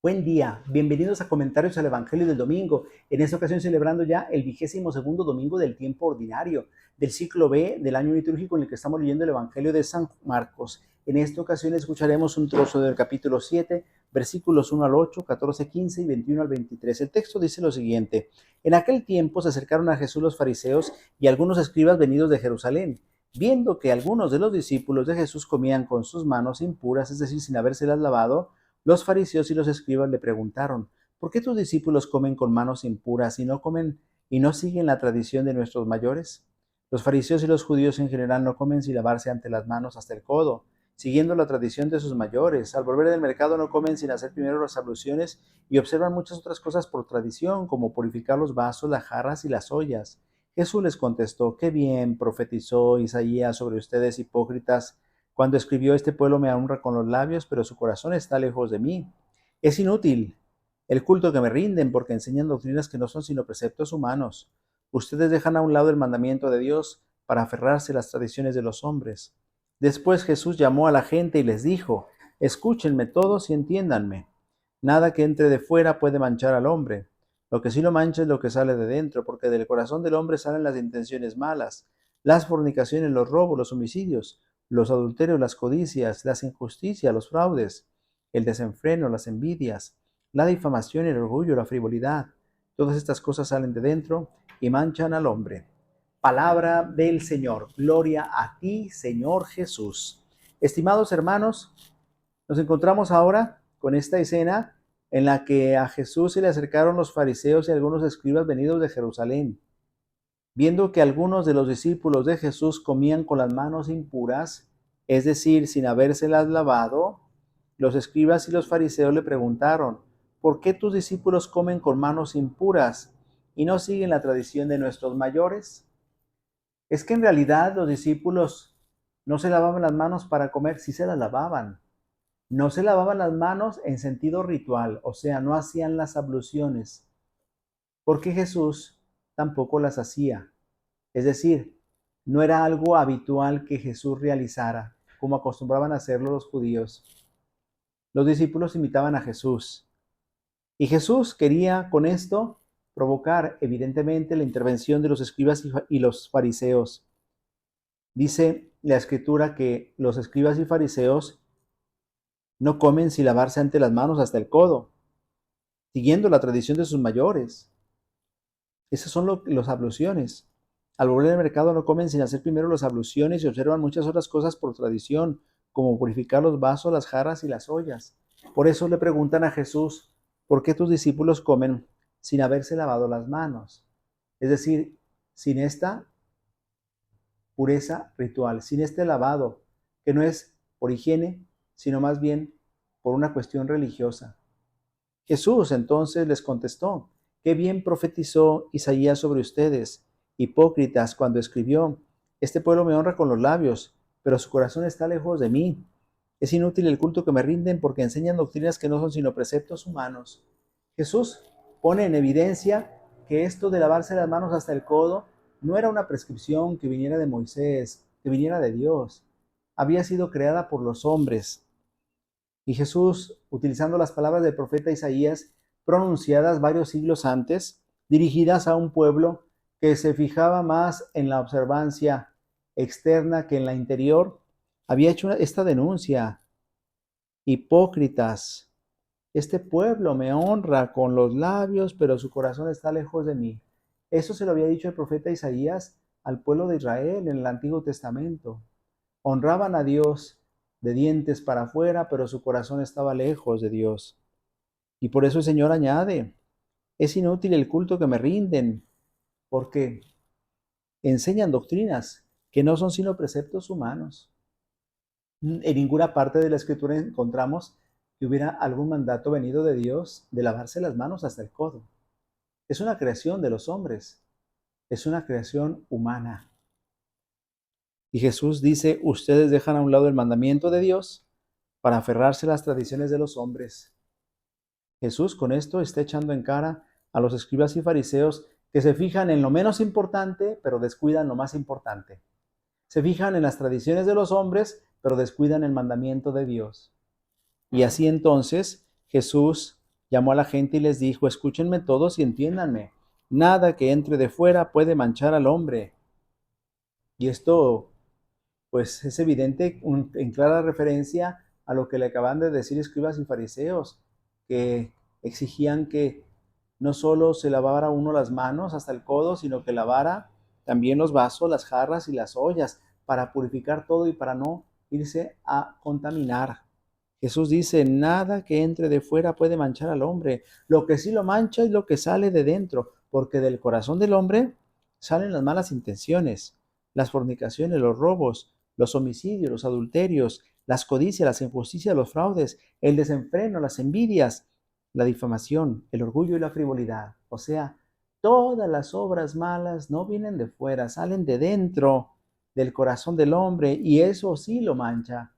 Buen día, bienvenidos a Comentarios al Evangelio del Domingo. En esta ocasión celebrando ya el 22º domingo del tiempo ordinario del ciclo B del año litúrgico en el que estamos leyendo el Evangelio de San Marcos. En esta ocasión escucharemos un trozo del capítulo 7, versículos 1 al 8, 14, 15 y 21 al 23. El texto dice lo siguiente: En aquel tiempo se acercaron a Jesús los fariseos y algunos escribas venidos de Jerusalén. Viendo que algunos de los discípulos de Jesús comían con sus manos impuras, es decir, sin habérselas lavado, los fariseos y los escribas le preguntaron: ¿Por qué tus discípulos comen con manos impuras y no siguen la tradición de nuestros mayores? Los fariseos y los judíos en general no comen sin lavarse ante las manos hasta el codo, siguiendo la tradición de sus mayores. Al volver del mercado no comen sin hacer primero las abluciones y observan muchas otras cosas por tradición, como purificar los vasos, las jarras y las ollas. Jesús les contestó: Qué bien profetizó Isaías sobre ustedes, hipócritas, cuando escribió: Este pueblo me honra con los labios, pero su corazón está lejos de mí. Es inútil el culto que me rinden, porque enseñan doctrinas que no son sino preceptos humanos. Ustedes dejan a un lado el mandamiento de Dios para aferrarse a las tradiciones de los hombres. Después Jesús llamó a la gente y les dijo: Escúchenme todos y entiéndanme. Nada que entre de fuera puede manchar al hombre. Lo que sí lo mancha es lo que sale de dentro, porque del corazón del hombre salen las intenciones malas, las fornicaciones, los robos, los homicidios, los adulterios, las codicias, las injusticias, los fraudes, el desenfreno, las envidias, la difamación, el orgullo, la frivolidad. Todas estas cosas salen de dentro y manchan al hombre. Palabra del Señor. Gloria a ti, Señor Jesús. Estimados hermanos, nos encontramos ahora con esta escena en la que a Jesús se le acercaron los fariseos y algunos escribas venidos de Jerusalén. Viendo que algunos de los discípulos de Jesús comían con las manos impuras, es decir, sin habérselas lavado, los escribas y los fariseos le preguntaron: ¿Por qué tus discípulos comen con manos impuras y no siguen la tradición de nuestros mayores? Es que en realidad los discípulos no se lavaban las manos para comer, sí se las lavaban. No se lavaban las manos en sentido ritual, o sea, no hacían las abluciones, porque Jesús tampoco las hacía. Es decir, no era algo habitual que Jesús realizara, como acostumbraban a hacerlo los judíos. Los discípulos imitaban a Jesús. Y Jesús quería con esto provocar evidentemente la intervención de los escribas y los fariseos. Dice la escritura que los escribas y fariseos no comen sin lavarse ante las manos hasta el codo, siguiendo la tradición de sus mayores. Esas son los abluciones. Al volver al mercado no comen sin hacer primero las abluciones y observan muchas otras cosas por tradición, como purificar los vasos, las jarras y las ollas. Por eso le preguntan a Jesús: ¿Por qué tus discípulos comen sin haberse lavado las manos? Es decir, sin esta pureza ritual, sin este lavado, que no es por higiene, sino más bien por una cuestión religiosa. Jesús entonces les contestó: Qué bien profetizó Isaías sobre ustedes, hipócritas, cuando escribió: Este pueblo me honra con los labios, pero su corazón está lejos de mí. Es inútil el culto que me rinden, porque enseñan doctrinas que no son sino preceptos humanos. Jesús pone en evidencia que esto de lavarse las manos hasta el codo no era una prescripción que viniera de Moisés, que viniera de Dios. Había sido creada por los hombres. Y Jesús, utilizando las palabras del profeta Isaías, pronunciadas varios siglos antes, dirigidas a un pueblo que se fijaba más en la observancia externa que en la interior, había hecho esta denuncia: hipócritas, este pueblo me honra con los labios, pero su corazón está lejos de mí. Eso se lo había dicho el profeta Isaías al pueblo de Israel en el Antiguo Testamento. Honraban a Dios de dientes para afuera, pero su corazón estaba lejos de Dios. Y por eso el Señor añade: es inútil el culto que me rinden, porque enseñan doctrinas que no son sino preceptos humanos. En ninguna parte de la Escritura encontramos que hubiera algún mandato venido de Dios de lavarse las manos hasta el codo. Es una creación de los hombres, es una creación humana. Y Jesús dice: ustedes dejan a un lado el mandamiento de Dios para aferrarse a las tradiciones de los hombres. Jesús con esto está echando en cara a los escribas y fariseos, que se fijan en lo menos importante, pero descuidan lo más importante. Se fijan en las tradiciones de los hombres, pero descuidan el mandamiento de Dios. Y así entonces Jesús Llamó a la gente y les dijo: escúchenme todos y entiéndanme. Nada que entre de fuera puede manchar al hombre. Y esto, pues, es evidente en clara referencia a lo que le acaban de decir escribas y fariseos, que exigían que no solo se lavara uno las manos hasta el codo, sino que lavara también los vasos, las jarras y las ollas, para purificar todo y para no irse a contaminar. Jesús dice: nada que entre de fuera puede manchar al hombre. Lo que sí lo mancha es lo que sale de dentro, porque del corazón del hombre salen las malas intenciones, las fornicaciones, los robos, los homicidios, los adulterios, las codicias, las injusticias, los fraudes, el desenfreno, las envidias, la difamación, el orgullo y la frivolidad. O sea, todas las obras malas no vienen de fuera, salen de dentro del corazón del hombre, y eso sí lo mancha.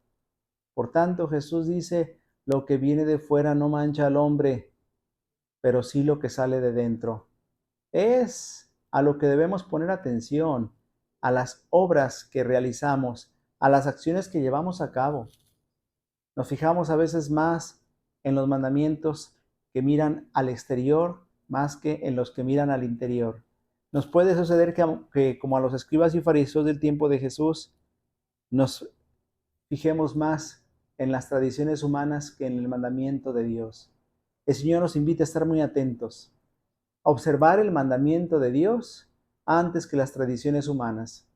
Por tanto, Jesús dice: lo que viene de fuera no mancha al hombre, pero sí lo que sale de dentro. Es a lo que debemos poner atención, a las obras que realizamos, a las acciones que llevamos a cabo. Nos fijamos a veces más en los mandamientos que miran al exterior más que en los que miran al interior. Nos puede suceder que como a los escribas y fariseos del tiempo de Jesús, nos fijemos más en las tradiciones humanas que en el mandamiento de Dios. El Señor nos invita a estar muy atentos, a observar el mandamiento de Dios antes que las tradiciones humanas.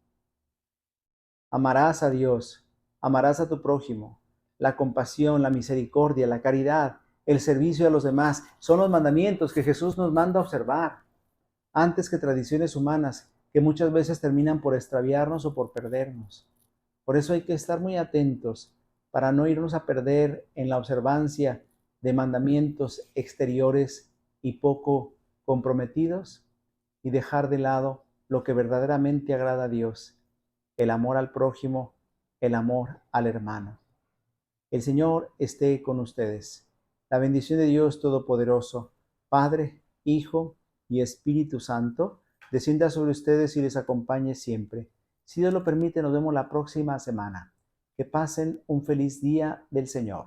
Amarás a Dios, amarás a tu prójimo. La compasión, la misericordia, la caridad, el servicio a los demás son los mandamientos que Jesús nos manda a observar, antes que tradiciones humanas que muchas veces terminan por extraviarnos o por perdernos. Por eso hay que estar muy atentos para no irnos a perder en la observancia de mandamientos exteriores y poco comprometidos, y dejar de lado lo que verdaderamente agrada a Dios: el amor al prójimo, el amor al hermano. El Señor esté con ustedes. La bendición de Dios Todopoderoso, Padre, Hijo y Espíritu Santo, descienda sobre ustedes y les acompañe siempre. Si Dios lo permite, nos vemos la próxima semana. Que pasen un feliz día del Señor.